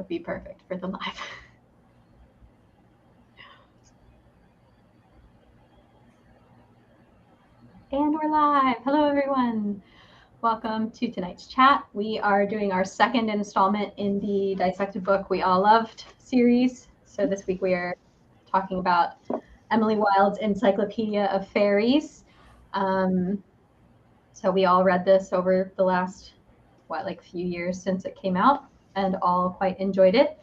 would be perfect for the live. And we're live. Hello, everyone. Welcome to tonight's chat. We are doing our second installment in the Dissected Book We All Loved series. So this week we are talking about Emily Wilde's Encyclopaedia of Faeries. So we all read this over the last, few years since it came out, and all quite enjoyed it.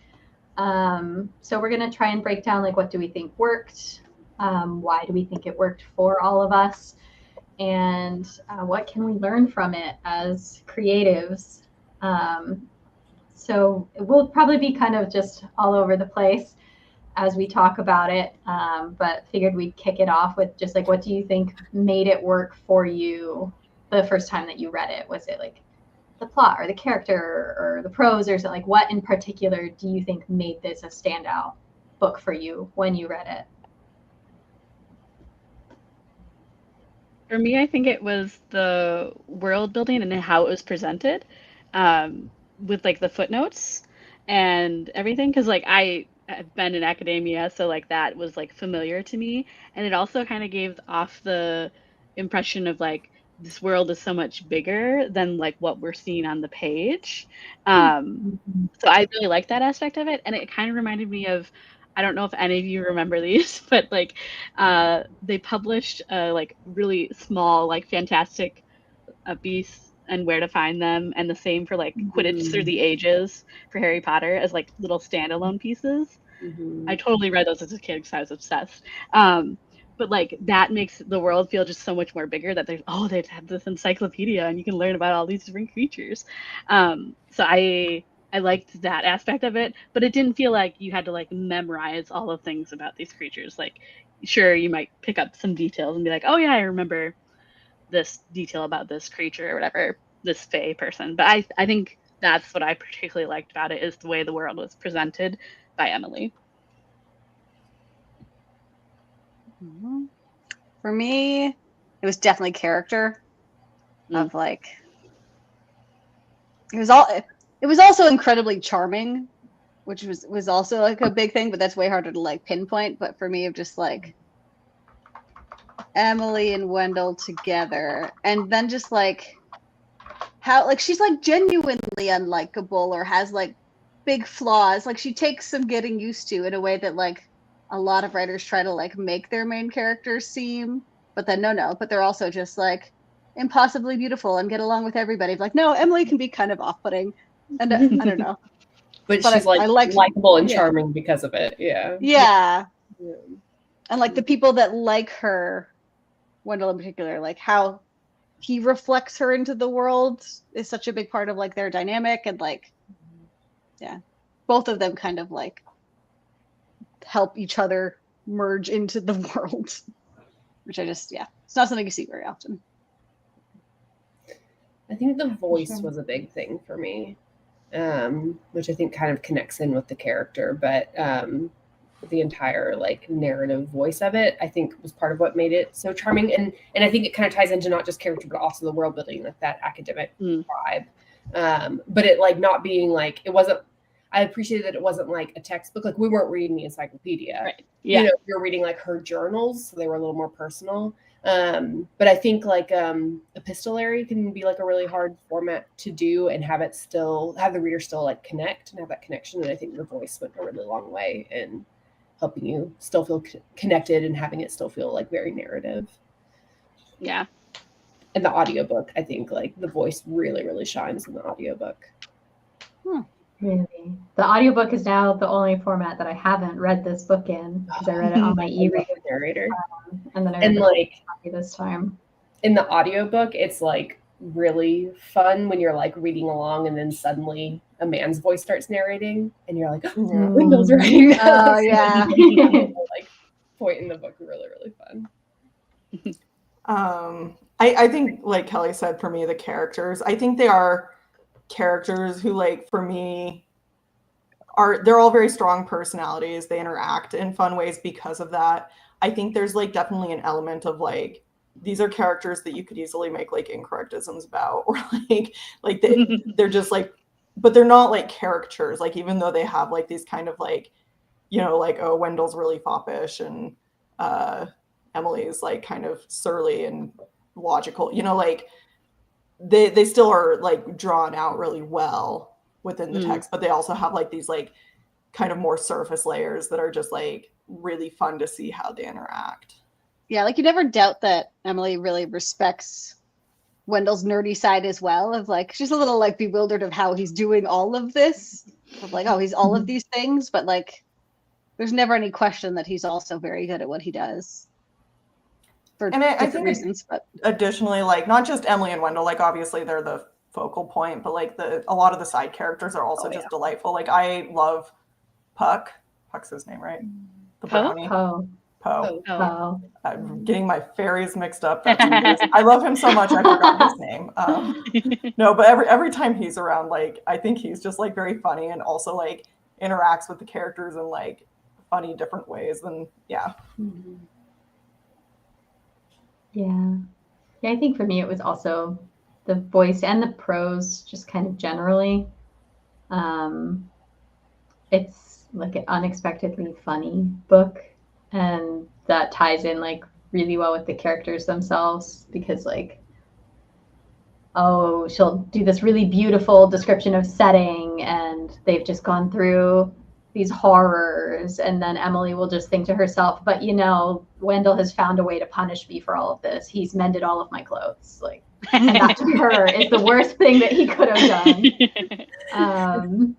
So we're going to try and break down, what do we think worked? Why do we think it worked for all of us? And what can we learn from it as creatives? So it will probably be kind of just all over the place as we talk about it, but figured we'd kick it off with just what do you think made it work for you the first time that you read it? Was it the plot or the character or the prose, or something? What in particular do you think made this a standout book for you when you read it? For me, I think it was the world building and how it was presented, with the footnotes and everything. Because I have been in academia, so that was familiar to me, and it also kind of gave off the impression of this world is so much bigger than what we're seeing on the page. So I really liked that aspect of it, and it kind of reminded me of, I don't know if any of you remember these, but they published really small Fantastic Beasts and Where to Find Them, and the same for Quidditch Through the Ages for Harry Potter as little standalone pieces. I totally read those as a kid because I was obsessed. But that makes the world feel just so much more bigger, that they've had this encyclopedia and you can learn about all these different creatures. So I liked that aspect of it, but it didn't feel like you had to memorize all the things about these creatures. Sure, you might pick up some details and be like, oh yeah, I remember this detail about this creature or whatever, this fae person. But I think that's what I particularly liked about it, is the way the world was presented by Emily. For me, it was definitely character. Of it was also incredibly charming, which was also a big thing, but that's way harder to pinpoint. But for me, of just Emily and Wendell together, and then just how she's genuinely unlikable, or has big flaws. She takes some getting used to in a way that a lot of writers try to make their main characters seem, but then but they're also just impossibly beautiful and get along with everybody. No, Emily can be kind of off-putting, and I don't know. But she's likable and charming because of it. Yeah. And the people that like her, Wendell in particular, how he reflects her into the world is such a big part of their dynamic, and both of them kind of help each other merge into the world, which it's not something you see very often. I think the voice was a big thing for me, which I think kind of connects in with the character, but the entire narrative voice of it, I think, was part of what made it so charming, and I think it kind of ties into not just character but also the world building, that academic vibe. But it not being it wasn't. I appreciated that it wasn't a textbook. We weren't reading the encyclopedia. Right. Yeah. You're reading her journals, so they were a little more personal. But I think epistolary can be a really hard format to do and have the reader still connect and have that connection. And I think the voice went a really long way in helping you still feel connected and having it still feel very narrative. Yeah. And the audiobook, I think the voice really, really shines in the audiobook. Really? The audiobook is now the only format that I haven't read this book in, because I read it on my e-reader narrator. And then I read it this time. In the audiobook, it's really fun when you're reading along and then suddenly a man's voice starts narrating and you're Wendell's writing. Oh yeah. Point in the book, really, really fun. I think, like Kelly said, for me, the characters, I think they are characters who, for me, they're all very strong personalities. They interact in fun ways because of that. I think there's definitely an element of these are characters that you could easily make incorrect isms about, or they're just but they're not like caricatures. Like even though they have like these kind of like, you know, like, oh, Wendell's really foppish and Emily's like kind of surly and logical, you know, like they still are like drawn out really well within the text, but they also have like these like kind of more surface layers that are just like really fun to see how they interact. Yeah, like you never doubt that Emily really respects Wendell's nerdy side as well, of like she's a little like bewildered of how he's doing all of this, of like, oh, he's all of these things, but like there's never any question that he's also very good at what he does for different reasons. But additionally, like not just Emily and Wendell, like obviously they're the focal point, but like a lot of the side characters are also just delightful. Like I love Puck. Puck's his name, right? The brownie. Poe. I'm getting my fairies mixed up. That's amazing. I love him so much. I forgot his name. No, but every time he's around, like I think he's just like very funny and also like interacts with the characters in like funny different ways. And yeah. Yeah. I think for me it was also the voice and the prose, just kind of generally. It's like an unexpectedly funny book, and that ties in like really well with the characters themselves, because like, oh, she'll do this really beautiful description of setting and they've just gone through these horrors, and then Emily will just think to herself, but you know, Wendell has found a way to punish me for all of this. He's mended all of my clothes. Like, and that to her is the worst thing that he could have done.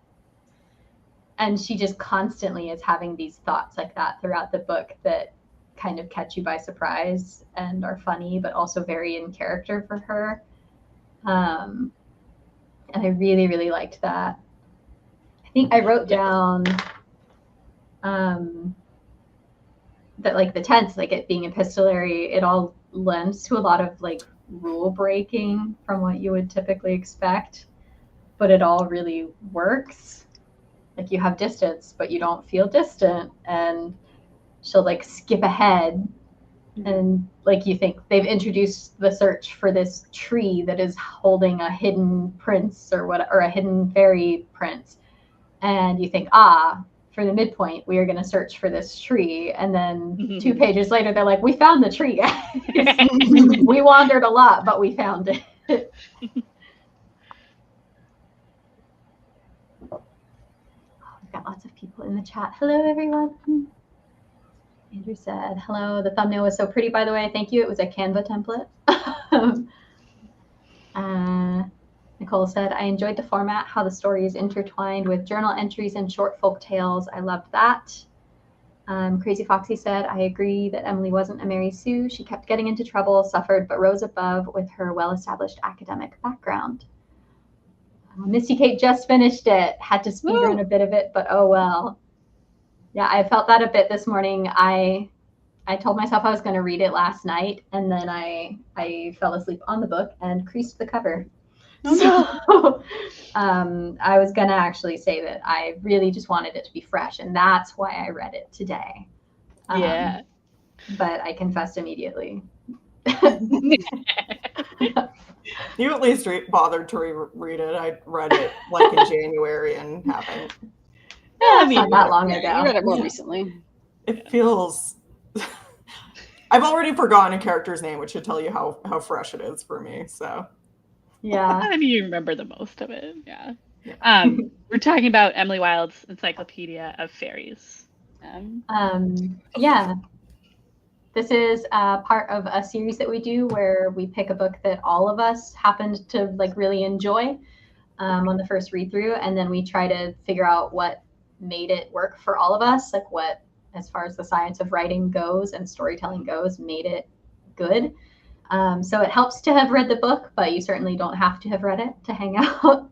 And she just constantly is having these thoughts like that throughout the book that kind of catch you by surprise and are funny, but also very in character for her. And I really, really liked that. I think I wrote down that like the tense, like it being epistolary, it all lends to a lot of like rule breaking from what you would typically expect, but it all really works. Like you have distance, but you don't feel distant, and she'll like skip ahead, and like you think they've introduced the search for this tree that is holding a hidden prince or a hidden fairy prince, and you think, for the midpoint we are going to search for this tree, and then 2 pages later they're like, we found the tree, guys. We wandered a lot, but we found it. Got lots of people in the chat. Hello, everyone. Andrew said, hello. The thumbnail was so pretty, by the way. Thank you. It was a Canva template. Nicole said, I enjoyed the format, how the story is intertwined with journal entries and short folk tales. I loved that. Crazy Foxy said, I agree that Emily wasn't a Mary Sue. She kept getting into trouble, suffered, but rose above with her well-established academic background. Misty Kate just finished it. Had to speed run a bit of it, but oh well. Yeah, I felt that a bit this morning. I told myself I was going to read it last night, and then I fell asleep on the book and creased the cover. So I was going to actually say that I really just wanted it to be fresh, and that's why I read it today. Yeah. But I confessed immediately. You at least bothered to read it. I read it like in January and haven't. Yeah, not that long ago. I read it more recently. It feels. I've already forgotten a character's name, which should tell you how fresh it is for me. So. Yeah. I don't even remember the most of it. Yeah. We're talking about Emily Wilde's Encyclopaedia of Faeries. Yeah. This is part of a series that we do where we pick a book that all of us happened to like really enjoy on the first read through, and then we try to figure out what made it work for all of us, like what, as far as the science of writing goes and storytelling goes, made it good. So it helps to have read the book, but you certainly don't have to have read it to hang out.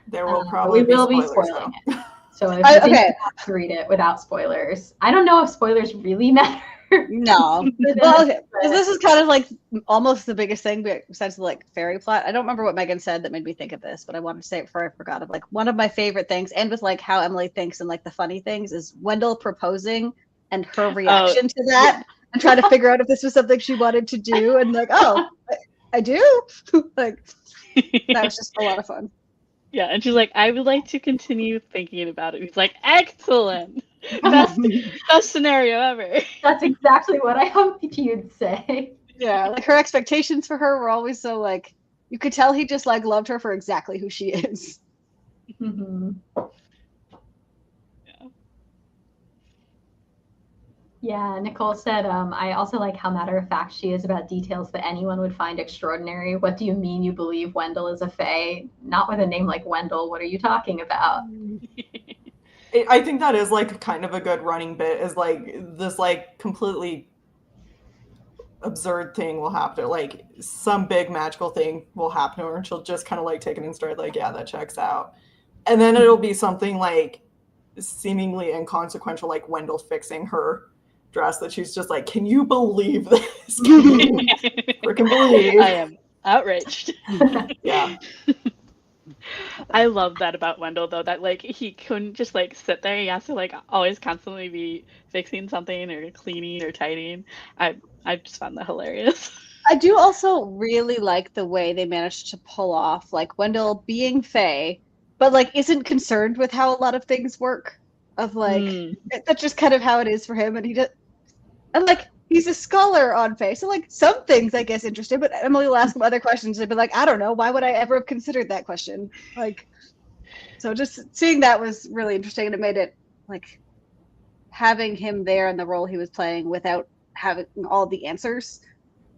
There will probably we will be spoiling it. So if you think you have to read it without spoilers, I don't know if spoilers really matter. No. Well, okay. This is kind of like almost the biggest thing besides the like fairy plot. I don't remember what Megan said that made me think of this, but I wanted to say it before I forgot. Of like one of my favorite things, and with like how Emily thinks and like the funny things, is Wendell proposing and her reaction to that, and trying to figure out if this was something she wanted to do, and like, oh, I do. Like that was just a lot of fun. Yeah, and she's like, I would like to continue thinking about it. He's like, excellent, best scenario ever. That's exactly what I hoped you'd say. Yeah, like her expectations for her were always so like you could tell he just like loved her for exactly who she is. Mm-hmm. Yeah, Nicole said, I also like how matter of fact she is about details that anyone would find extraordinary. What do you mean you believe Wendell is a fae? Not with a name like Wendell. What are you talking about? I think that is like kind of a good running bit, is like this like completely absurd thing will happen, like some big magical thing will happen to her and she'll just kind of like take it in stride, like, yeah, that checks out. And then it'll be something like seemingly inconsequential, like Wendell fixing her dress, that she's just like, can you believe this? Can you freaking believe? I am outraged. Yeah. I love that about Wendell, though, that like he couldn't just like sit there. He has to like always constantly be fixing something or cleaning or tidying. I just found that hilarious. I do also really like the way they managed to pull off like Wendell being Fae, but like isn't concerned with how a lot of things work. Of like that's just kind of how it is for him, and he just and like he's a scholar on Fae, so like some things I guess interested, but Emily will ask him other questions and be like, I don't know, why would I ever have considered that question? Like, so just seeing that was really interesting, and it made it like having him there in the role he was playing without having all the answers.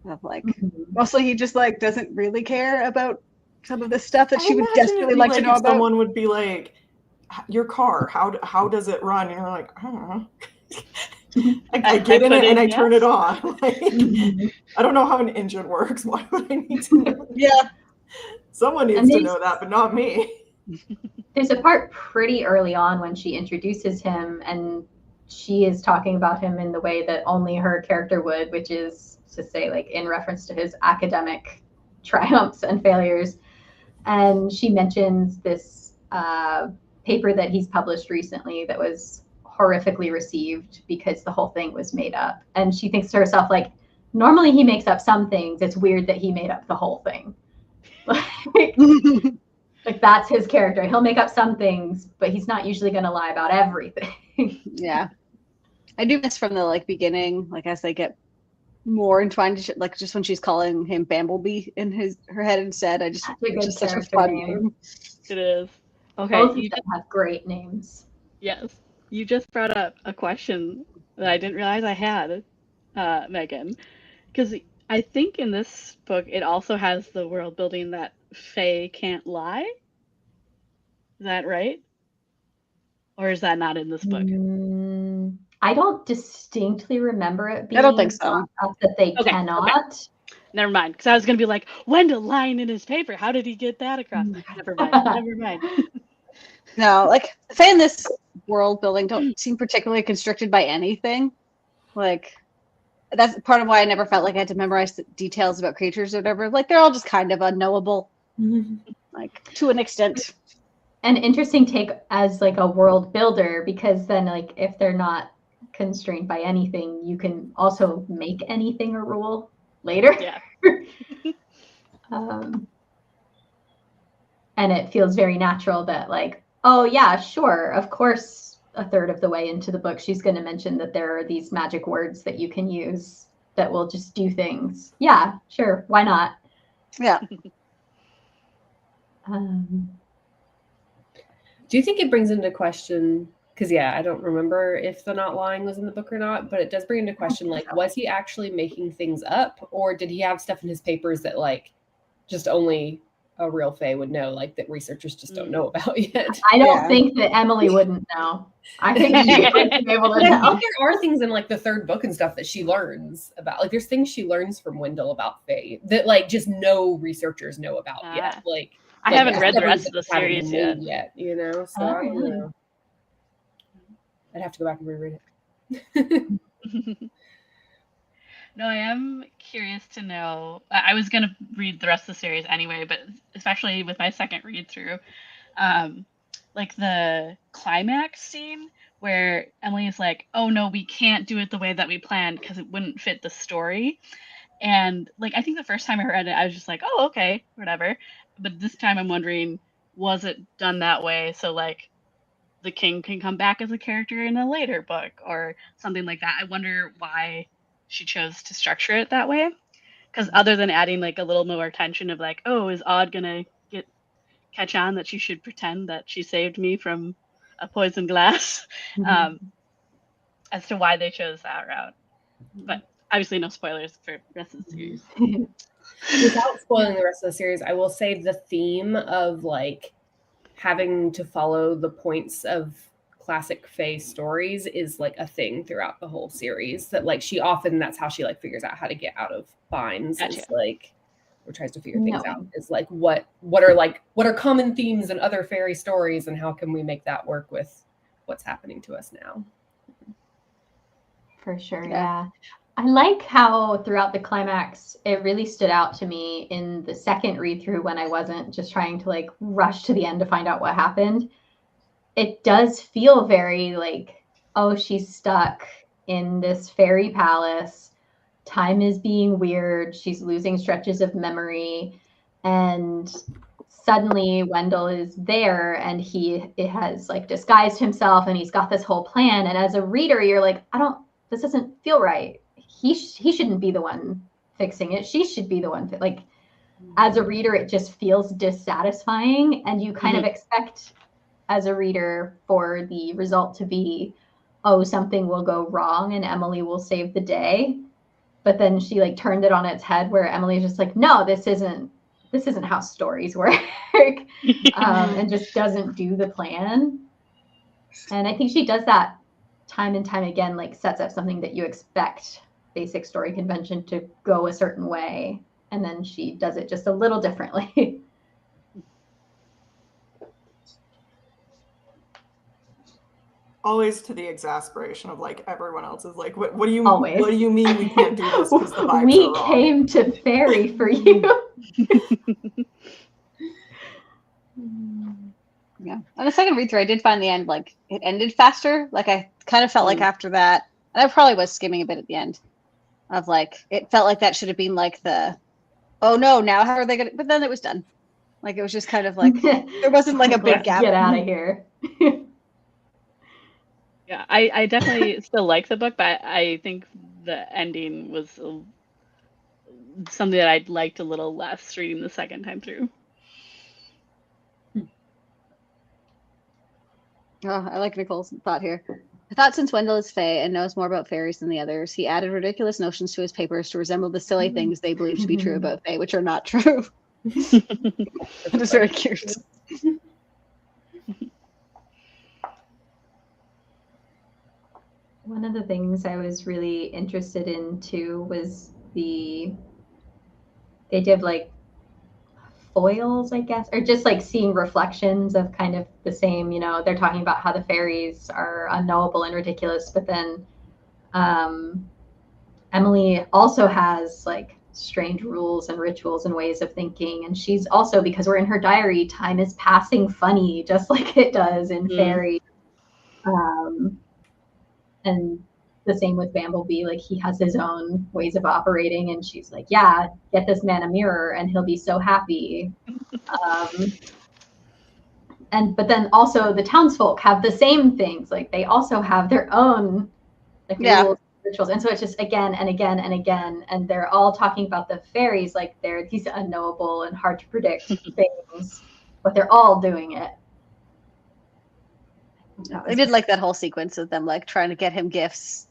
Of like, mostly he just like doesn't really care about some of the stuff that she would desperately like to know about. Someone would be like, your car, how does it run? And you're like, I don't know. I get in it and I turn it on. Like, I don't know how an engine works. Why would I need to know? Yeah. Someone needs to know that, but not me. There's a part pretty early on when she introduces him and she is talking about him in the way that only her character would, which is to say, like, in reference to his academic triumphs and failures. And she mentions this paper that he's published recently that was horrifically received because the whole thing was made up. And she thinks to herself, like, normally he makes up some things. It's weird that he made up the whole thing. Like that's his character. He'll make up some things, but he's not usually going to lie about everything. Yeah. I do miss from the like beginning, like as they get more entwined, like just when she's calling him Bamblebee in her head instead. I just it's just such a fun name. It is. Okay. Both of them have great names. Yes. You just brought up a question that I didn't realize I had, Megan, because I think in this book it also has the world building that Fae can't lie. Is that right? Or is that not in this book? I don't distinctly remember it being I don't think so. That they cannot. Okay. Never mind, because I was going to be like, Wendell lying in his paper. How did he get that across? Never mind. Never mind. No, like Fae in this world building don't seem particularly constricted by anything. Like that's part of why I never felt like I had to memorize the details about creatures or whatever. Like they're all just kind of unknowable, like to an extent. An interesting take as like a world builder, because then like if they're not constrained by anything, you can also make anything a rule later. Yeah. And it feels very natural that like, oh yeah, sure, of course, a third of the way into the book she's going to mention that there are these magic words that you can use that will just do things. Yeah, sure, why not? Yeah. Do you think it brings into question, because I don't remember if the not lying was in the book or not, but it does bring into question, like, was he actually making things up, or did he have stuff in his papers that like just only a real Fae would know, like that researchers just don't know about yet? I don't think that Emily wouldn't know. I think she would be able to know. I think there are things in like the third book and stuff that she learns about. Like there's things she learns from Wendell about Fae that like just no researchers know about yet. Like I haven't read the rest of the series yet, you know? So I don't know. I'd have to go back and reread it. No, I am curious to know. I was going to read the rest of the series anyway, but especially with my second read through, like the climax scene where Emily is like, oh no, we can't do it the way that we planned because it wouldn't fit the story. And like, I think the first time I read it, I was just like, oh, okay, whatever. But this time I'm wondering, was it done that way so like the king can come back as a character in a later book or something like that. I wonder why she chose to structure it that way. Because other than adding like a little more tension of like, oh, is Odd gonna catch on that she should pretend that she saved me from a poisoned glass, as to why they chose that route. But obviously, no spoilers for the rest of the series. Without spoiling the rest of the series, I will say the theme of like having to follow the points of classic Fae stories is like a thing throughout the whole series. That like she often, that's how she like figures out how to get out of binds. Gotcha. Is like, or tries to figure things out. Is like what are common themes in other fairy stories, and how can we make that work with what's happening to us now? For sure, yeah. I like how throughout the climax, it really stood out to me in the second read through when I wasn't just trying to like rush to the end to find out what happened. It does feel very like, oh, she's stuck in this fairy palace. Time is being weird. She's losing stretches of memory. And suddenly Wendell is there and it has like disguised himself and he's got this whole plan. And as a reader, you're like, this doesn't feel right. He shouldn't be the one fixing it. She should be the one. Like, as a reader, it just feels dissatisfying. And you kind of expect, as a reader, for the result to be, oh, something will go wrong and Emily will save the day. But then she like turned it on its head where Emily's just like, no, this isn't how stories work. And just doesn't do the plan. And I think she does that time and time again, like sets up something that you expect basic story convention to go a certain way, and then she does it just a little differently. Always to the exasperation of like everyone else is like, what do you mean we can't do this because the vibes we are wrong? Came to Fairy for you. Yeah. On the second read through, I did find the end like it ended faster. Like I kind of felt like after that, and I probably was skimming a bit at the end of like it felt like that should have been like the, oh no, now how are they gonna? But then it was done. Like it was just kind of like there wasn't like a big gap. Get out of here. Yeah, I definitely still like the book, but I think the ending was something that I'd liked a little less reading the second time through. Oh, I like Nicole's thought here. I thought since Wendell is Fae and knows more about fairies than the others, he added ridiculous notions to his papers to resemble the silly things they believe to be true about Fae, which are not true. That is very cute. One of the things I was really interested in too was the idea of like foils, I guess, or just like seeing reflections of kind of the same, they're talking about how the fairies are unknowable and ridiculous, but then Emily also has like strange rules and rituals and ways of thinking, and she's also, because we're in her diary, time is passing funny just like it does in Fairy. And the same with Bamblebee, like he has his own ways of operating, and she's like, yeah, get this man a mirror and he'll be so happy. But then also the townsfolk have the same things, like they also have their own rules, rituals, and so it's just again and again and again, and they're all talking about the fairies like they're these unknowable and hard to predict things, but they're all doing it. I did like that whole sequence of them like trying to get him gifts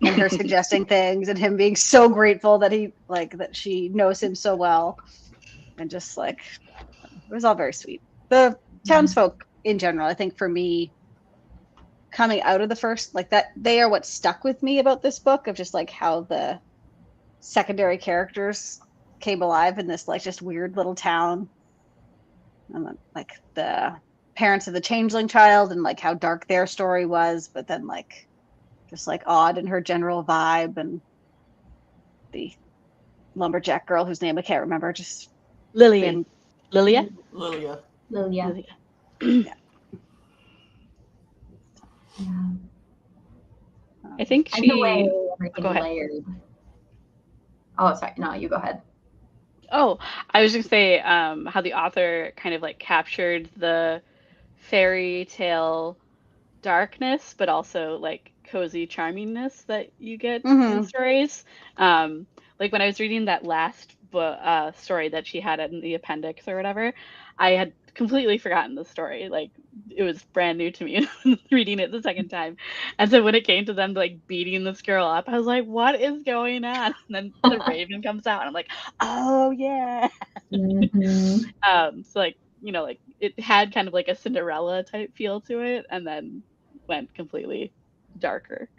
and her suggesting things and him being so grateful that that she knows him so well, and just like it was all very sweet. The townsfolk in general, I think for me, coming out of the first, like that, they are what stuck with me about this book, of just like how the secondary characters came alive in this like just weird little town, and then, like the parents of the changeling child and like how dark their story was, but then like just like Odd and her general vibe, and the lumberjack girl whose name I can't remember, just Lilia. Yeah. I think and the way everything layered. Oh, sorry. No, you go ahead. Oh, I was just say how the author kind of like captured the fairy tale darkness, but also like cozy charmingness that you get in stories. Like when I was reading that last story that she had in the appendix or whatever, I had completely forgotten the story. Like it was brand new to me reading it the second time. And so when it came to them like beating this girl up, I was like, what is going on? And then the raven comes out and I'm like, oh yeah. So like, you know, like it had kind of like a Cinderella type feel to it and then went completely darker.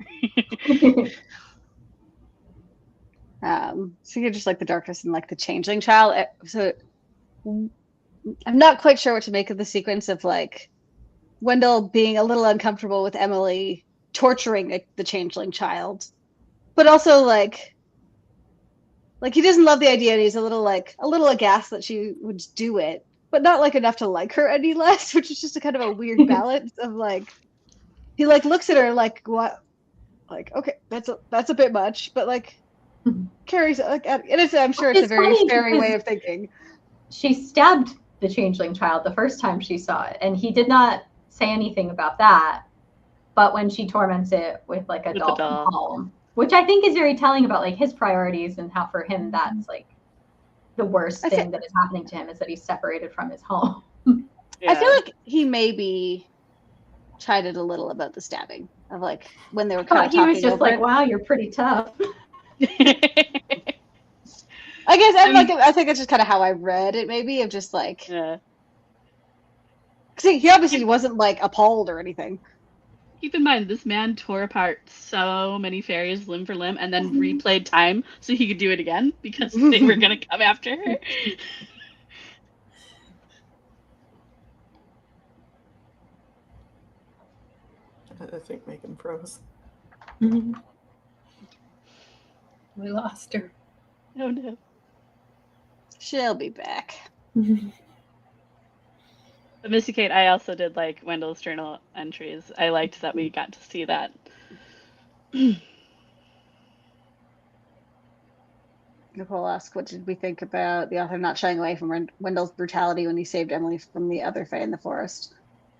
So you're just like the darkness and like the changeling child. So I'm not quite sure what to make of the sequence of like Wendell being a little uncomfortable with Emily torturing the changeling child, but also like he doesn't love the idea and he's a little aghast that she would do it, but not like enough to like her any less, which is just a kind of a weird balance of like he like looks at her like what, like okay, that's a bit much, but like carries like I'm sure it's a very fairy way of thinking. She stabbed the changeling child the first time she saw it, and he did not say anything about that. But when she torments it with like a dolphin palm, which I think is very telling about like his priorities and how for him that's like the worst thing that is happening to him is that he's separated from his home. I feel like he maybe chided a little about the stabbing of like when they were kind of talking. He was just like, "Wow, you're pretty tough." I guess I think it's just kind of how I read it, maybe of just like, yeah. See, he obviously wasn't like appalled or anything. Keep in mind, this man tore apart so many fairies limb for limb and then replayed time so he could do it again because they were going to come after her. I think Megan froze. We lost her. Oh no. She'll be back. But Missy Kate, I also did like Wendell's journal entries. I liked that we got to see that. Nicole asked, what did we think about the author not shying away from Wendell's brutality when he saved Emily from the other Fae in the forest?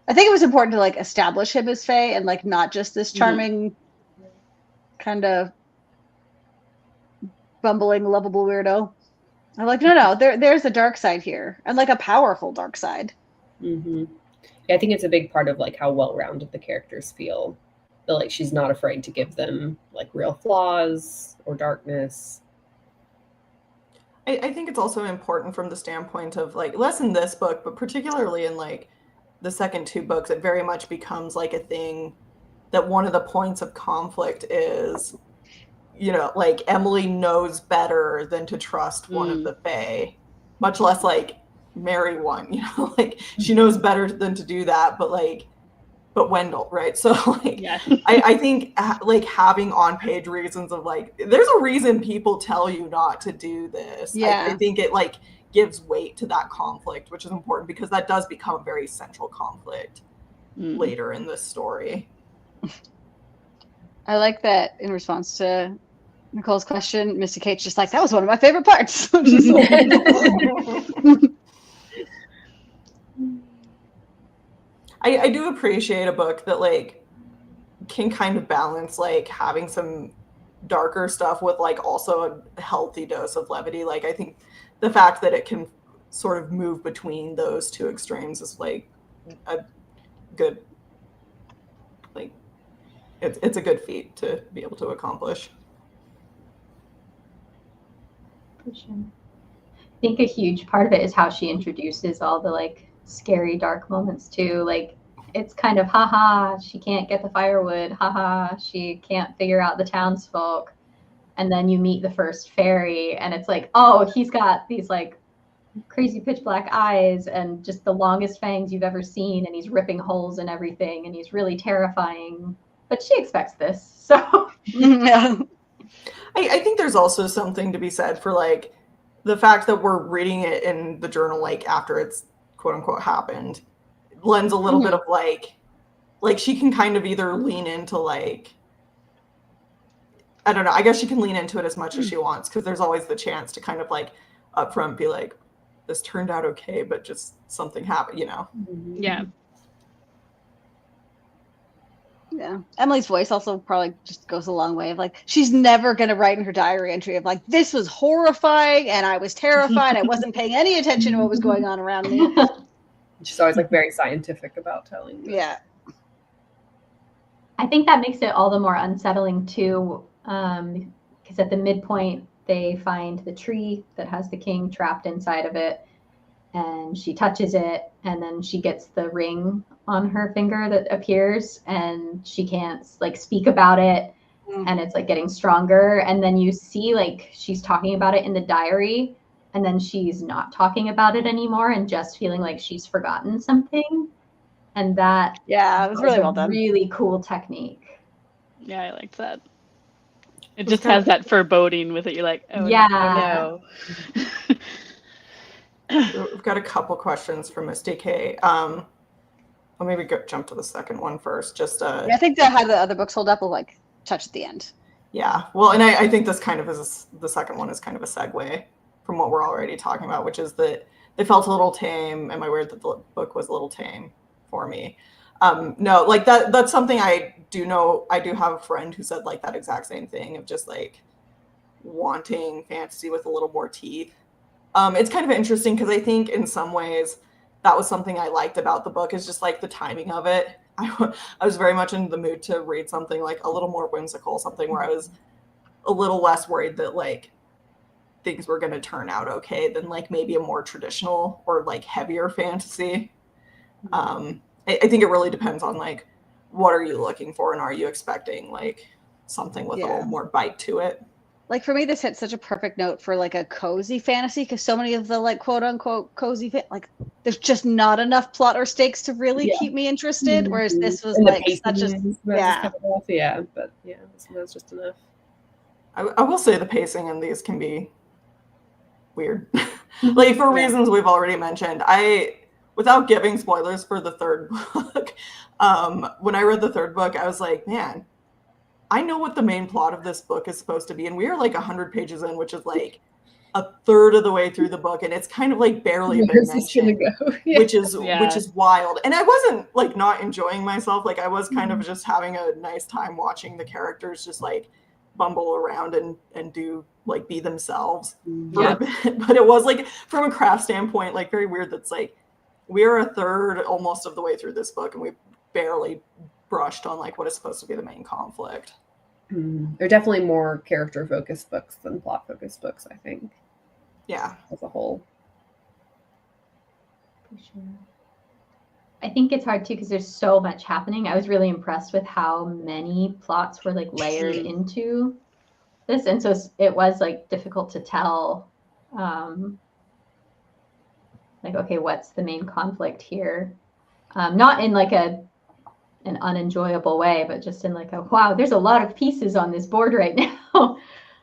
I think it was important to like establish him as Fae and like not just this charming kind of bumbling, lovable weirdo. I'm like, no, there's a dark side here, and like a powerful dark side. Yeah, I think it's a big part of like how well-rounded the characters feel. That like she's not afraid to give them like real flaws or darkness. I think it's also important from the standpoint of like less in this book, but particularly in like the second two books, it very much becomes like a thing that one of the points of conflict is, you know, like Emily knows better than to trust one of the Fae, much less like marry one, you know, like she knows better than to do that, but Wendell, right? So like, yeah. I think like having on-page reasons of like, there's a reason people tell you not to do this. Yeah. I think it like gives weight to that conflict, which is important because that does become a very central conflict later in this story. I like that in response to Nicole's question, Missy Kate's just like, that was one of my favorite parts. I do appreciate a book that like can kind of balance like having some darker stuff with like also a healthy dose of levity. Like I think the fact that it can sort of move between those two extremes is like a good, like it's a good feat to be able to accomplish. For sure. I think a huge part of it is how she introduces all the like scary dark moments too. Like it's kind of haha, she can't get the firewood, haha, she can't figure out the townsfolk, and then you meet the first fairy and it's like, oh, he's got these like crazy pitch black eyes and just the longest fangs you've ever seen, and he's ripping holes in everything and he's really terrifying, but she expects this. So yeah. I think there's also something to be said for like the fact that we're reading it in the journal like after it's quote unquote happened lends a little bit of like she can kind of either lean into like, I don't know, I guess she can lean into it as much as she wants because there's always the chance to kind of like up front be like, this turned out okay, but just something happened, Yeah. Yeah. Emily's voice also probably just goes a long way of like, she's never going to write in her diary entry of like, this was horrifying and I was terrified. I wasn't paying any attention to what was going on around me. She's always like very scientific about telling. Yeah. I think that makes it all the more unsettling too, because at the midpoint they find the tree that has the king trapped inside of it, and she touches it, and then she gets the ring on her finger that appears, and she can't like speak about it, and it's like getting stronger, and then you see like she's talking about it in the diary, and then she's not talking about it anymore and just feeling like she's forgotten something. And that it was really well done. Really cool technique. Yeah, I liked that. It just has that foreboding with it. You're like, oh, yeah. No. We've got a couple questions from Misty K. I'll maybe jump to the second one first. I think how the other books hold up will like touch at the end. Yeah, well, and I think this kind of is the second one is kind of a segue from what we're already talking about, which is that they felt a little tame. Am I weird that the book was a little tame for me? No, like that's something I do know. I do have a friend who said like that exact same thing of just like wanting fantasy with a little more teeth. It's kind of interesting because I think in some ways that was something I liked about the book is just like the timing of it. I was very much in the mood to read something like a little more whimsical, something where I was a little less worried that like things were going to turn out okay than like maybe a more traditional or like heavier fantasy. I think it really depends on like what are you looking for and are you expecting like something with a little more bite to it. Like for me, this hit such a perfect note for like a cozy fantasy because so many of the like quote unquote cozy like there's just not enough plot or stakes to really keep me interested. Whereas this was like such a but this was just enough. I will say the pacing in these can be weird, like for reasons we've already mentioned. Without giving spoilers for the third book, when I read the third book, I was like, man, I know what the main plot of this book is supposed to be. And we are like 100 pages in, which is like a third of the way through the book. And it's kind of like barely been mentioned, which is wild. And I wasn't like not enjoying myself. Like I was kind of just having a nice time watching the characters just like bumble around and do like be themselves for a bit. But it was like from a craft standpoint, like very weird. That's like, we're a third almost of the way through this book and we barely brushed on like what is supposed to be the main conflict. They're definitely more character focused books than plot focused books, I think. Yeah, as a whole. For sure. I think it's hard too because there's so much happening. I was really impressed with how many plots were like layered into this, and so it was like difficult to tell like, okay, what's the main conflict here? Not in like an unenjoyable way, but just in like a, wow, there's a lot of pieces on this board right now.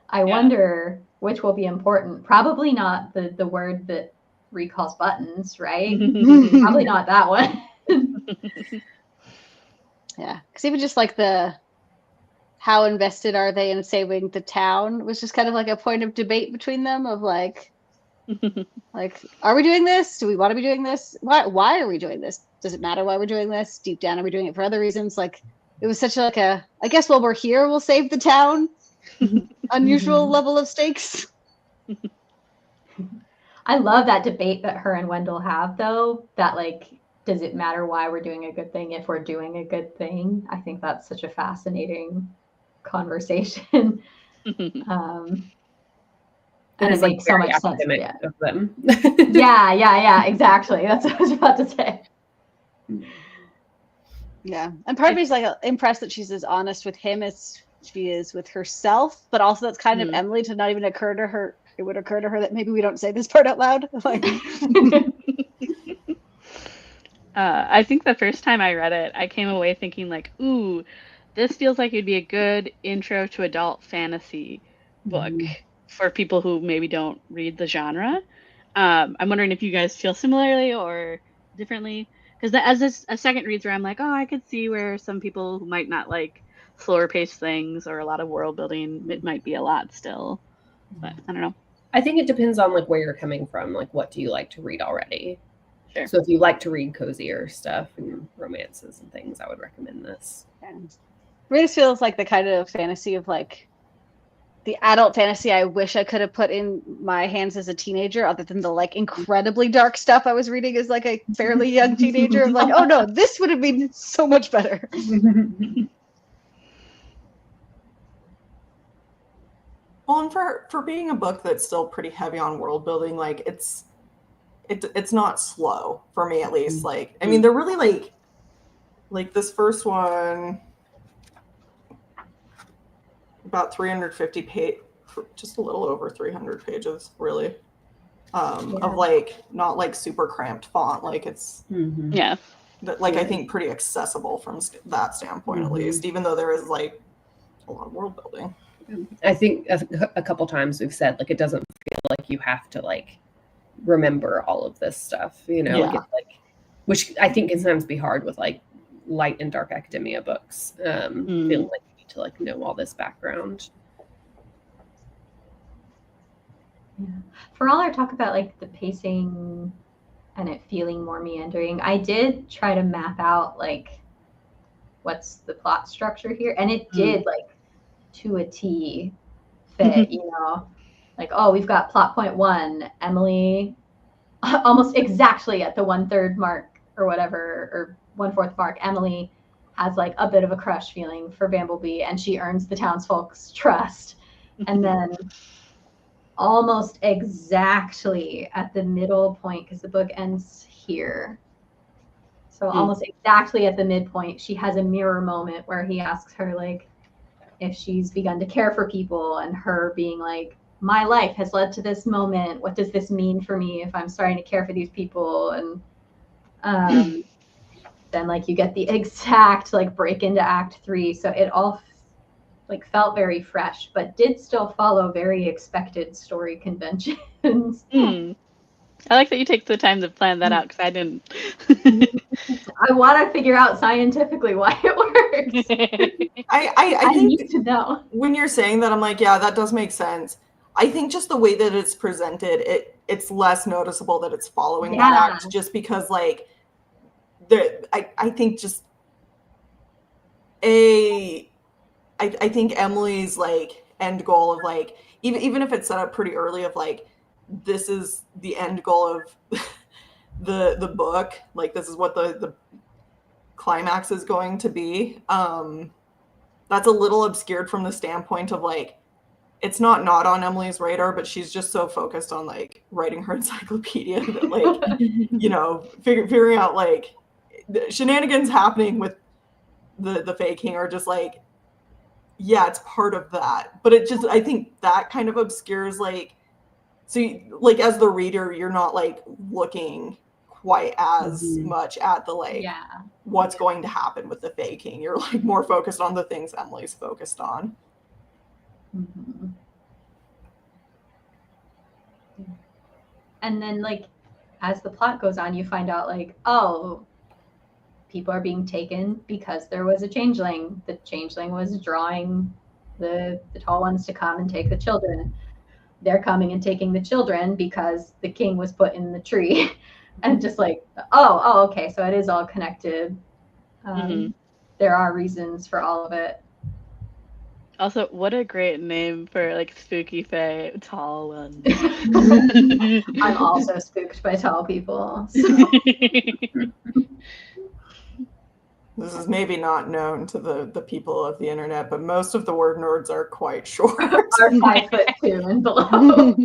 I wonder which will be important. Probably not the word that recalls buttons, right? Probably not that one. Yeah, because even just like how invested are they in saving the town was just kind of like a point of debate between them of like, like, are we doing this? Do we want to be doing this? Why are we doing this? Does it matter why we're doing this? Deep down, are we doing it for other reasons? Like, it was such like a, I guess while we're here, we'll save the town. Unusual level of stakes. I love that debate that her and Wendell have, though, that like, does it matter why we're doing a good thing if we're doing a good thing? I think that's such a fascinating conversation. And it makes so much sense. Of them. yeah, exactly. That's what I was about to say. Yeah, and part of me is like impressed that she's as honest with him as she is with herself, but also that's kind of Emily to not even occur to her. It would occur to her that maybe we don't say this part out loud. Like, I think the first time I read it, I came away thinking like, ooh, this feels like it'd be a good intro to adult fantasy book for people who maybe don't read the genre. I'm wondering if you guys feel similarly or differently. Because as a second read through, I'm like, oh, I could see where some people who might not like slower paced things or a lot of world building, it might be a lot still. But I don't know. I think it depends on like where you're coming from. Like, what do you like to read already? Sure. So if you like to read cozier stuff and romances and things, I would recommend this. Yeah. It just feels like the kind of fantasy of like the adult fantasy I wish I could have put in my hands as a teenager, other than the like incredibly dark stuff I was reading as like a fairly young teenager. Of like, oh no, this would have been so much better. Well, and for being a book that's still pretty heavy on world building, like it's not slow for me at least. Like, I mean, they're really like this first one, about 350 just a little over 300 pages, really, of like not like super cramped font. Like it's Yeah. like I think pretty accessible from that standpoint at least, even though there is like a lot of world building. I think a couple times we've said like it doesn't feel like you have to like remember all of this stuff, you know, like, it's like, which I think can sometimes be hard with like light and dark academia books. Feeling like you need to like know all this background. Yeah. For all our talk about like the pacing and it feeling more meandering, I did try to map out like what's the plot structure here, and it did like to a T fit, you know, like, oh, we've got plot point 1, Emily almost exactly at the 1/3 mark or whatever, or 1/4 mark, Emily has like a bit of a crush feeling for Bamblebee and she earns the townsfolk's trust. And then almost exactly at the middle point, because the book ends here, so almost exactly at the midpoint, she has a mirror moment where he asks her like if she's begun to care for people, and her being like, my life has led to this moment, what does this mean for me if I'm starting to care for these people? And then like you get the exact like break into Act 3, so it all like felt very fresh, but did still follow very expected story conventions. I like that you take the time to plan that out, because I didn't. I want to figure out scientifically why it works. I think need to know. When you're saying that, I'm like, yeah, that does make sense. I think just the way that it's presented, it's less noticeable that it's following that act, just because like I think just I think Emily's like end goal of like, even if it's set up pretty early, of like, this is the end goal of the book, like this is what the climax is going to be. That's a little obscured from the standpoint of like, it's not on Emily's radar, but she's just so focused on like writing her encyclopedia that like, you know, figuring out like the shenanigans happening with the Fae King are just like, yeah, it's part of that. But it just, I think that kind of obscures like, so like as the reader, you're not like looking quite as much at the like what's going to happen with the Fae King. You're like more focused on the things Emily's focused on. And then like as the plot goes on, you find out like, oh, people are being taken because there was a changeling. The changeling was drawing the tall ones to come and take the children. They're coming and taking the children because the king was put in the tree. And just like, oh, okay, so it is all connected. There are reasons for all of it. Also, what a great name for like spooky fae, tall ones. I'm also spooked by tall people. So. This is maybe not known to the people of the internet, but most of the word nerds are quite short. Are 5'2" and below.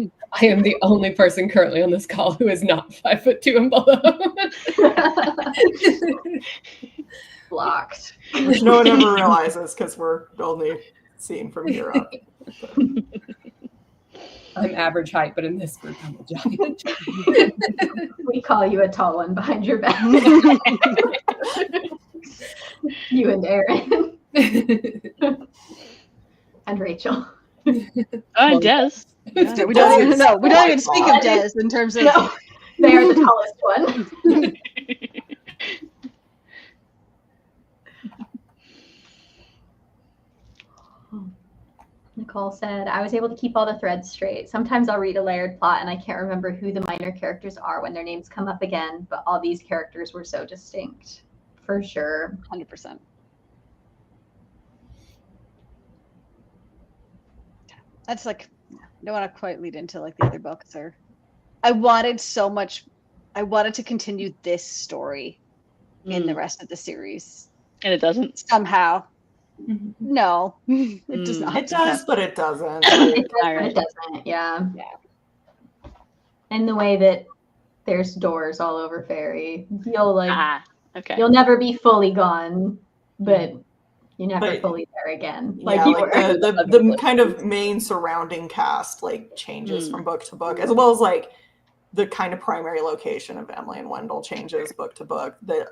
I am the only person currently on this call who is not 5'2" and below. Blocked. Which no one ever realizes because we're only seen from here up. I'm average height, but in this group, I'm a giant. We call you a tall one behind your back. You and Aaron. And Rachel. And Des. Yeah, we don't even speak of Des in terms of. No, they are the tallest one. Nicole said, I was able to keep all the threads straight. Sometimes I'll read a layered plot and I can't remember who the minor characters are when their names come up again, but all these characters were so distinct. For sure. 100%. That's like, I don't want to quite lead into like the other books, or I wanted to continue this story in the rest of the series. And it doesn't? Somehow. No, it does not. It does, but it doesn't. It Alright. doesn't, yeah. Yeah. In the way that there's doors all over Fairy. You'll Okay. you'll never be fully gone, but you're never But- fully there again. Yeah, you like were. the kind of main surrounding cast like changes from book to book, as well as like the kind of primary location of Emily and Wendell changes book to book. That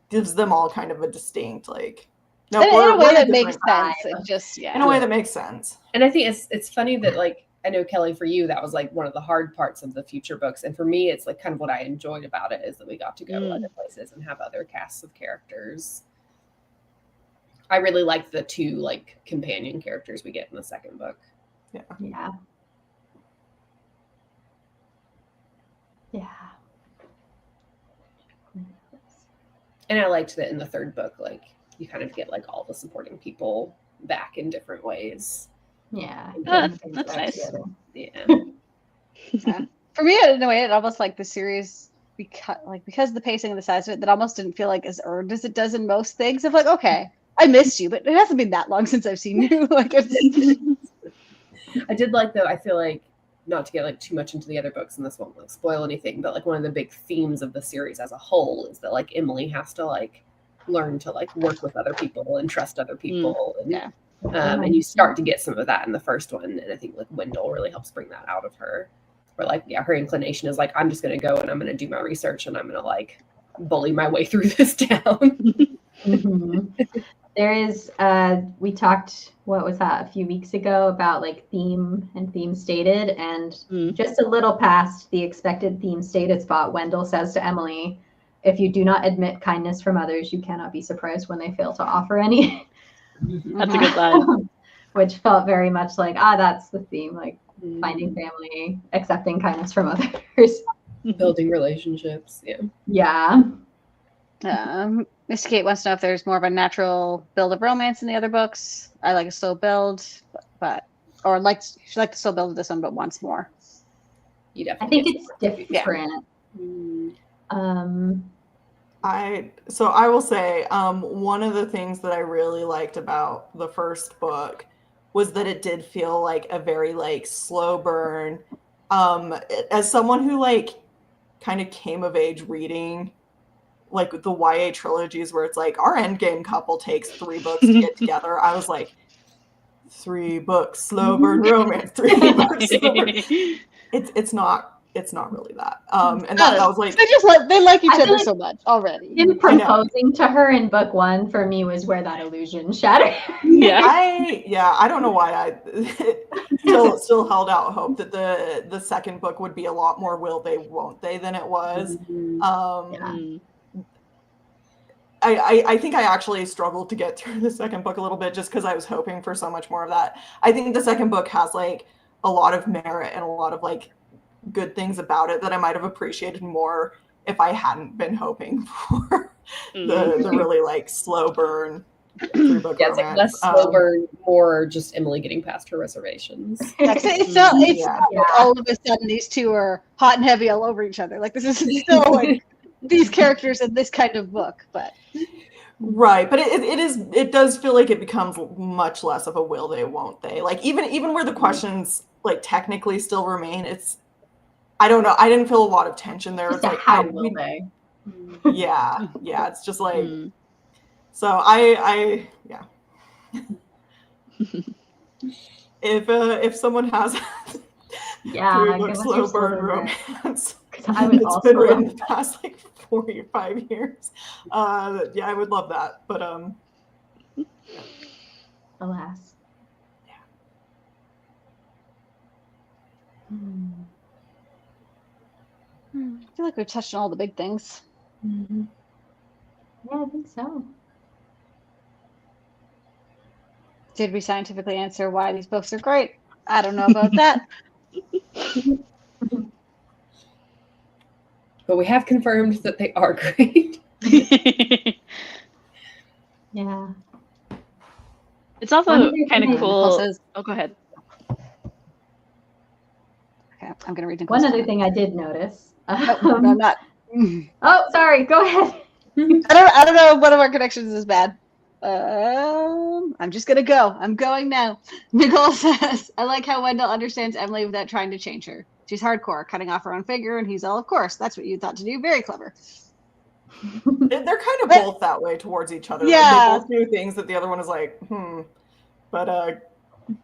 gives them all kind of a distinct like. No, In a way that makes different sense. It just, in a way that makes sense. And I think it's funny that like I know Kelly, for you that was like one of the hard parts of the future books, and for me it's like kind of what I enjoyed about it is that we got to go to other places and have other casts of characters. I really liked the two like companion characters we get in the second book. Yeah. And I liked that in the third book, like you kind of get like all the supporting people back in different ways. Yeah. That's Putting things back nice. together. Yeah. for me, in a way, it almost like the series because the pacing and the size of it, that almost didn't feel like as earned as it does in most things. Of like, okay, I missed you, but it hasn't been that long since I've seen you. Like, I did like though, I feel like not to get like too much into the other books and this won't like spoil anything, but like one of the big themes of the series as a whole is that like Emily has to like learn to like work with other people and trust other people. And you start to get some of that in the first one. And I think like Wendell really helps bring that out of her. Where like, yeah, her inclination is like, I'm just going to go and I'm going to do my research and I'm going to like bully my way through this town. There is, we talked, what was that, a few weeks ago about like theme and theme stated, and just a little past the expected theme stated spot, Wendell says to Emily, if you do not admit kindness from others, you cannot be surprised when they fail to offer any. That's a good line. Which felt very much like, that's the theme, like finding family, accepting kindness from others. Building relationships. Yeah. Miss Kate wants to know if there's more of a natural build of romance in the other books. I like a slow build, she liked to slow build this one, but wants more. You I definitely think it's different. So I will say one of the things that I really liked about the first book was that it did feel like a very like slow burn. As someone who like kind of came of age reading like the YA trilogies where it's like our endgame couple takes 3 books to get together, I was like, 3 books slow burn romance, 3 books slow burn. It's not really that. And that was like they like each other like so much already. Him proposing to her in book 1 for me was where that illusion shattered. I don't know why I still held out hope that the second book would be a lot more will they won't they than it was. I think I actually struggled to get through the second book a little bit just because I was hoping for so much more of that. I think the second book has like a lot of merit and a lot of like good things about it that I might have appreciated more if I hadn't been hoping for the really like slow burn 3-book romance. Like less slow burn, more just Emily getting past her reservations. It's all of a sudden these two are hot and heavy all over each other. Like this is still like these characters in this kind of book, but right. But it does feel like it becomes much less of a will they won't they. Like even where the questions like technically still remain, I don't know. I didn't feel a lot of tension there. It's like how will they? Yeah. It's just like so I if someone has 3-book slow burn romance, I would it's been written the past like 4 or 5 years. I would love that, but alas. I feel like we've touched on all the big things. Yeah, I think so. Did we scientifically answer why these books are great? I don't know about that. But we have confirmed that they are great. Yeah. It's also One other kind thing of I- cool. Says, Oh, go ahead. okay, I'm going to read One Nicole's other comment. thing I did notice. No, I'm not. Oh, sorry. Go ahead. I don't know if one of our connections is bad. I'm just gonna go. I'm going now. Nicole says, I like how Wendell understands Emily without trying to change her. She's hardcore, cutting off her own figure, and he's all, of course, that's what you thought to do. Very clever. They're kind of both that way towards each other. Yeah. Like, they both do things that the other one is like, but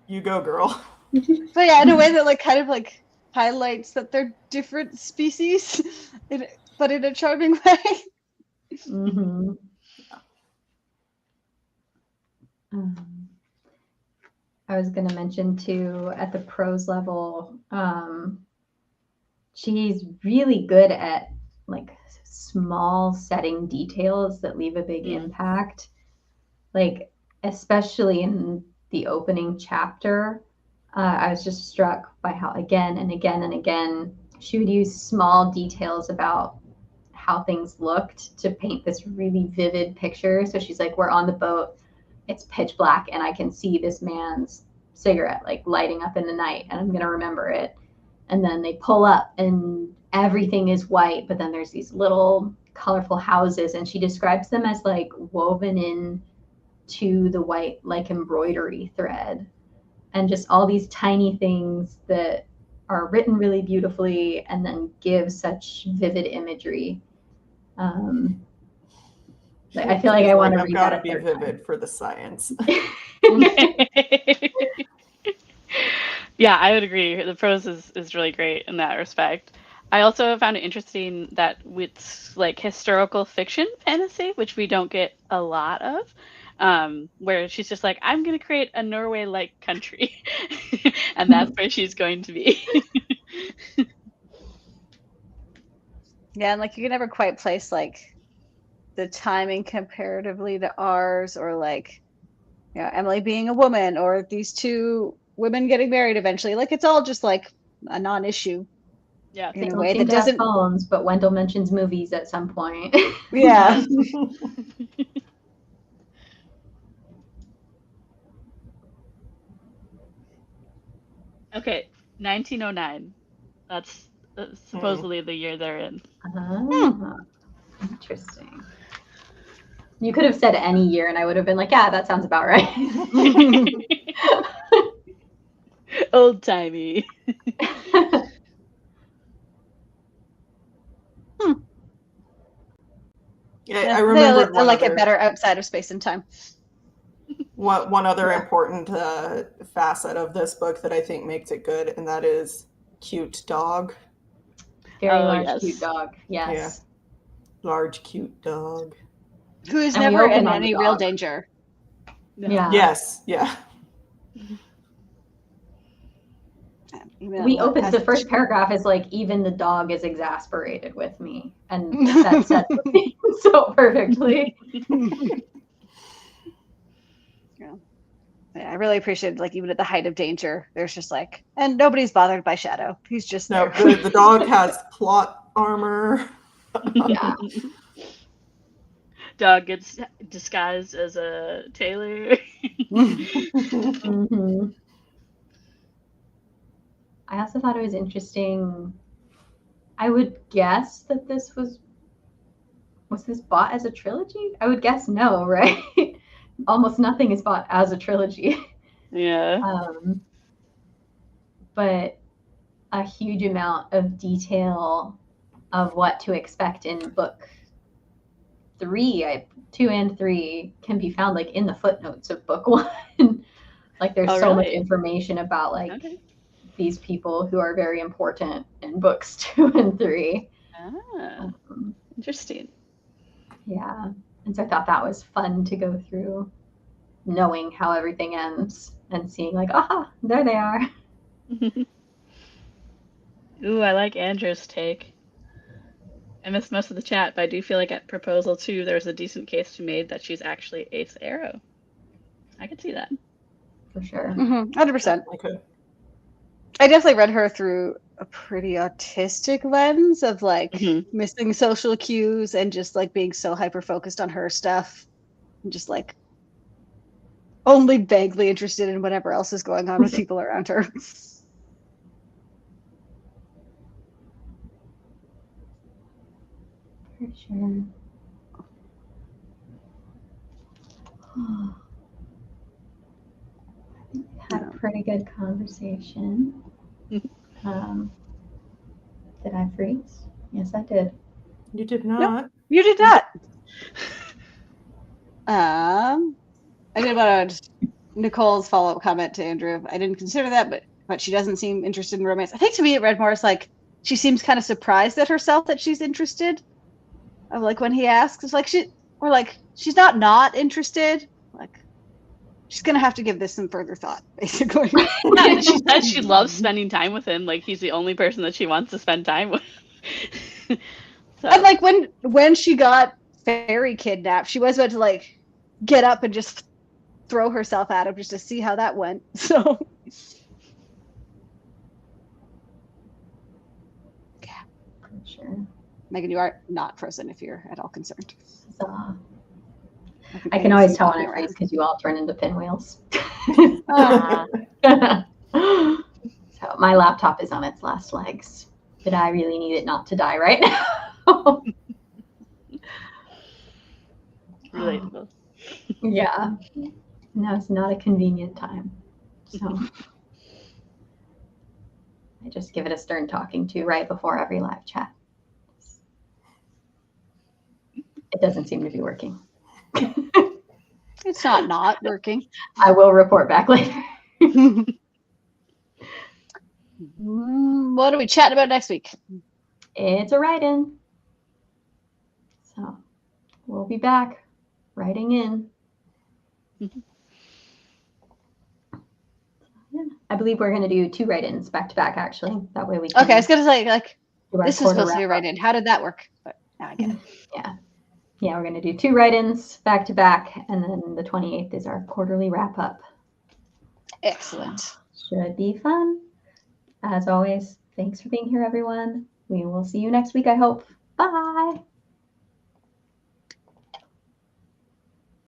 you go, girl. But yeah, in a way that like kind of like highlights that they're different species, but in a charming way. Mm-hmm. I was going to mention too, at the prose level, she's really good at like small setting details that leave a big impact. Like, especially in the opening chapter, I was just struck by how again and again and again she would use small details about how things looked to paint this really vivid picture. So she's like, we're on the boat, it's pitch black, and I can see this man's cigarette like lighting up in the night, and I'm gonna remember it. And then they pull up and everything is white, but then there's these little colorful houses, and she describes them as like woven in to the white like embroidery thread, and just all these tiny things that are written really beautifully and then give such vivid imagery. I feel like I want to read that. I've got to be vivid for the science. Yeah, I would agree. The prose is really great in that respect. I also found it interesting that with like historical fiction fantasy, which we don't get a lot of, where she's just like, I'm going to create a Norway-like country, and that's where she's going to be. Yeah, and like you can never quite place like the timing comparatively to ours, or like, you know, Emily being a woman, or these two women getting married eventually. Like it's all just like a non-issue. Yeah, in a Don't way seem that to have doesn't. phones, but Wendell mentions movies at some point. Yeah. Okay, 1909. That's supposedly the year they're in. Interesting. You could have said any year, and I would have been like, yeah, that sounds about right. Old timey. Yeah, I remember. I like it better outside of space and time. One other important facet of this book that I think makes it good, and that is cute dog. Very large, cute dog. Yes. Yeah. Large, cute dog. Who is never in any real danger. Yeah. Yes. Yeah. We opened the first paragraph is like, even the dog is exasperated with me, and that sets the theme so perfectly. Yeah, I really appreciated, like, even at the height of danger, there's just like, and nobody's bothered by Shadow. He's just there. The dog has plot armor. Yeah. Dog gets disguised as a tailor. Mm-hmm. I also thought it was interesting. I would guess that this was this bought as a trilogy? I would guess no, right? Almost nothing is bought as a trilogy. Yeah. But a huge amount of detail of what to expect in book 3, 2 and 3 can be found like in the footnotes of book 1. Like there's so much information about like these people who are very important in books 2 and 3. Interesting. Yeah. And so I thought that was fun to go through, knowing how everything ends and seeing like, aha, there they are. Ooh, I like Andrew's take. I missed most of the chat, but I do feel like at Proposal 2, there's a decent case to be made that she's actually Ace Arrow. I could see that. for sure. 100%. I could. I definitely read her through a pretty autistic lens of like Mhm. missing social cues and just like being so hyper focused on her stuff and just like only vaguely interested in whatever else is going on with people around her. For sure. I think we had a pretty good conversation. Did I freeze? Yes, I did. You did not. You did not. I did want to Nicole's follow-up comment to Andrew. I didn't consider that, but she doesn't seem interested in romance. I think to me it read more as like she seems kind of surprised at herself that she's interested. Of like when he asks, it's like she's not interested. Like she's gonna have to give this some further thought, basically. Yeah, she said she loves spending time with him. Like he's the only person that she wants to spend time with. So. And like when she got Fairy kidnapped, she was about to like get up and just throw herself at him just to see how that went. So yeah, for sure. Megan, you are not frozen if you're at all concerned. I can always tell when I freeze because you all turn into pinwheels. So my laptop is on its last legs, but I really need it not to die right now. Relatable. Yeah. No, it's not a convenient time. So I just give it a stern talking to right before every live chat. It doesn't seem to be working. It's not working. I will report back later. What are we chatting about next week? It's a write-in. So we'll be back writing in. Yeah, I believe we're going to do 2 write-ins back to back, actually. That way we can. Okay, I was going to say, like, this is quarter supposed to be a wrap-up. write-in. How did that work? But now I get it. Yeah. Yeah, we're going to do 2 write-ins back to back, and then the 28th is our quarterly wrap-up. Excellent. Should be fun. As always, thanks for being here, everyone. We will see you next week, I hope. Bye.